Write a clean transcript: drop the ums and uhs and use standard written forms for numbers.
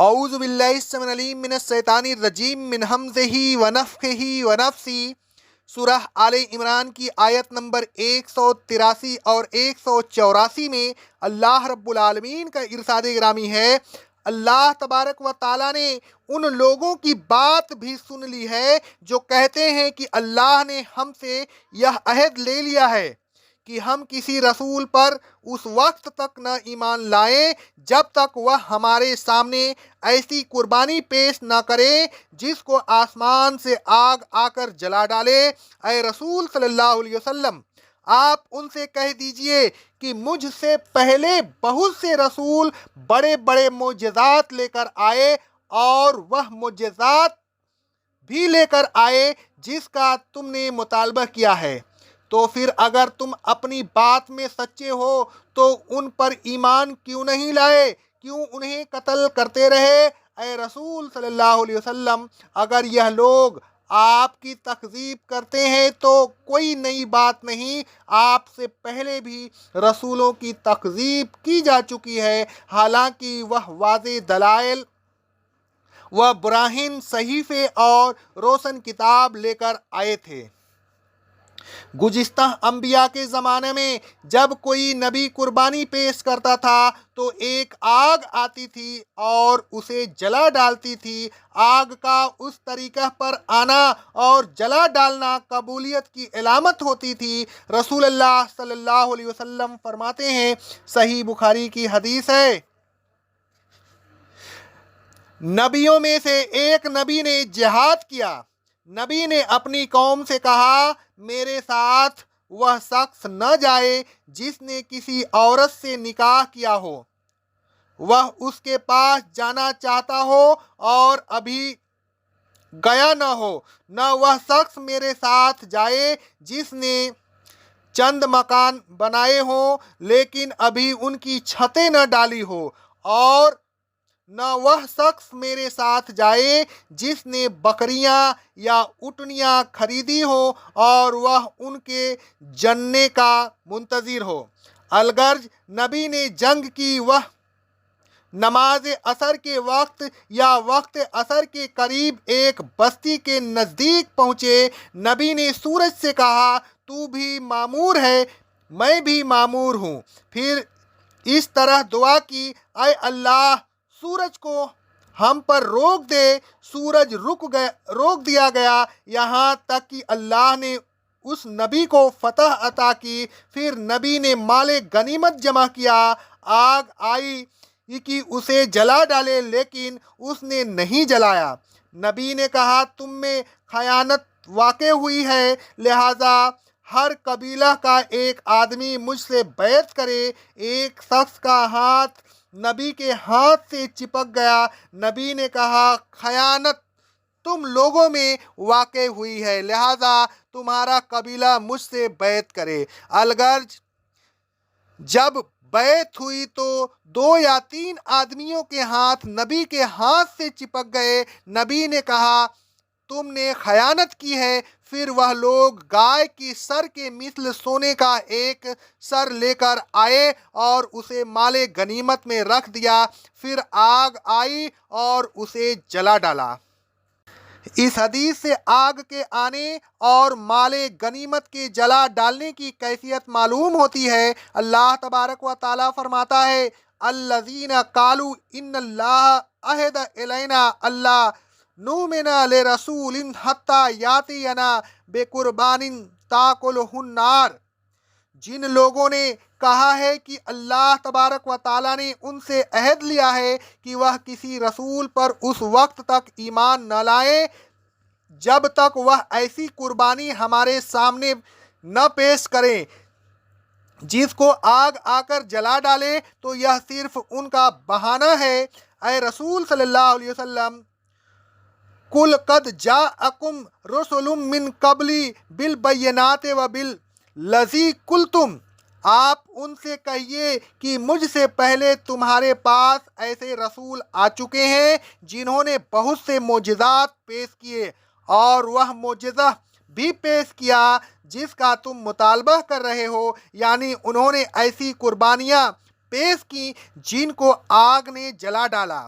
اعوذ باللہ السمیع العلیم من الشیطان الرجیم من ہمزہ ونفخہ ونفثہ۔ سورہ آل عمران کی آیت نمبر 183 اور 184 میں اللہ رب العالمین کا ارشاد گرامی ہے، اللہ تبارک و تعالیٰ نے ان لوگوں کی بات بھی سن لی ہے جو کہتے ہیں کہ اللہ نے ہم سے یہ عہد لے لیا ہے کہ ہم کسی رسول پر اس وقت تک نہ ایمان لائیں جب تک وہ ہمارے سامنے ایسی قربانی پیش نہ کرے جس کو آسمان سے آگ آ کر جلا ڈالے۔ اے رسول صلی اللہ علیہ وسلم، آپ ان سے کہہ دیجئے کہ مجھ سے پہلے بہت سے رسول بڑے بڑے معجزات لے کر آئے اور وہ معجزات بھی لے کر آئے جس کا تم نے مطالبہ کیا ہے، تو پھر اگر تم اپنی بات میں سچے ہو تو ان پر ایمان کیوں نہیں لائے، کیوں انہیں قتل کرتے رہے؟ اے رسول صلی اللہ علیہ وسلم، اگر یہ لوگ آپ کی تکذیب کرتے ہیں تو کوئی نئی بات نہیں، آپ سے پہلے بھی رسولوں کی تکذیب کی جا چکی ہے، حالانکہ وہ واضح دلائل و براہین صحیفے اور روشن کتاب لے کر آئے تھے۔ گزشتہ انبیاء کے زمانے میں جب کوئی نبی قربانی پیش کرتا تھا تو ایک آگ آتی تھی اور اسے جلا ڈالتی تھی۔ آگ کا اس طریقہ پر آنا اور جلا ڈالنا قبولیت کی علامت ہوتی تھی۔ رسول اللہ صلی اللہ علیہ وسلم فرماتے ہیں، صحیح بخاری کی حدیث ہے، نبیوں میں سے ایک نبی نے جہاد کیا۔ نبی نے اپنی قوم سے کہا، میرے ساتھ وہ شخص نہ جائے جس نے کسی عورت سے نکاح کیا ہو، وہ اس کے پاس جانا چاہتا ہو اور ابھی گیا نہ ہو، نہ وہ شخص میرے ساتھ جائے جس نے چند مکان بنائے ہوں لیکن ابھی ان کی چھتیں نہ ڈالی ہو، اور نہ وہ شخص میرے ساتھ جائے جس نے بکریاں یا اونٹنیاں خریدی ہو اور وہ ان کے جننے کا منتظر ہو۔ الغرض نبی نے جنگ کی، وہ نماز عصر کے وقت یا وقت عصر کے قریب ایک بستی کے نزدیک پہنچے۔ نبی نے سورج سے کہا، تو بھی مامور ہے، میں بھی مامور ہوں۔ پھر اس طرح دعا کی، اے اللہ، سورج کو ہم پر روک دے۔ سورج روک دیا گیا یہاں تک کہ اللہ نے اس نبی کو فتح عطا کی۔ پھر نبی نے مال غنیمت جمع کیا۔ آگ آئی کہ اسے جلا ڈالے لیکن اس نے نہیں جلایا۔ نبی نے کہا، تم میں خیانت واقع ہوئی ہے، لہذا ہر قبیلہ کا ایک آدمی مجھ سے بیعت کرے۔ ایک شخص کا ہاتھ نبی کے ہاتھ سے چپک گیا۔ نبی نے کہا، خیانت تم لوگوں میں واقع ہوئی ہے، لہذا تمہارا قبیلہ مجھ سے بیعت کرے۔ الغرض جب بیعت ہوئی تو 2 یا 3 آدمیوں کے ہاتھ نبی کے ہاتھ سے چپک گئے۔ نبی نے کہا، تم نے خیانت کی ہے۔ پھر وہ لوگ گائے کی سر کے مثل سونے کا ایک سر لے کر آئے اور اسے مال غنیمت میں رکھ دیا۔ پھر آگ آئی اور اسے جلا ڈالا۔ اس حدیث سے آگ کے آنے اور مال غنیمت کے جلا ڈالنے کی کیفیت معلوم ہوتی ہے۔ اللہ تبارک و تعالیٰ فرماتا ہے، الذین قالوا ان اللہ عہد الینا اللہ نؤمن لرسول حتی یاتینا بقربان تاکلہ النار۔ جن لوگوں نے کہا ہے کہ اللہ تبارک و تعالیٰ نے ان سے عہد لیا ہے کہ وہ کسی رسول پر اس وقت تک ایمان نہ لائیں جب تک وہ ایسی قربانی ہمارے سامنے نہ پیش کریں جس کو آگ آ کر جلا ڈالے، تو یہ صرف ان کا بہانہ ہے۔ اے رسول صلی اللہ علیہ وسلم، قل قد جاءکم رسل من قبلی بالبینات وبالذی قلتم، آپ ان سے کہیے کہ مجھ سے پہلے تمہارے پاس ایسے رسول آ چکے ہیں جنہوں نے بہت سے معجزات پیش کیے، اور وہ معجزہ بھی پیش کیا جس کا تم مطالبہ کر رہے ہو، یعنی انہوں نے ایسی قربانیاں پیش کی جن کو آگ نے جلا ڈالا۔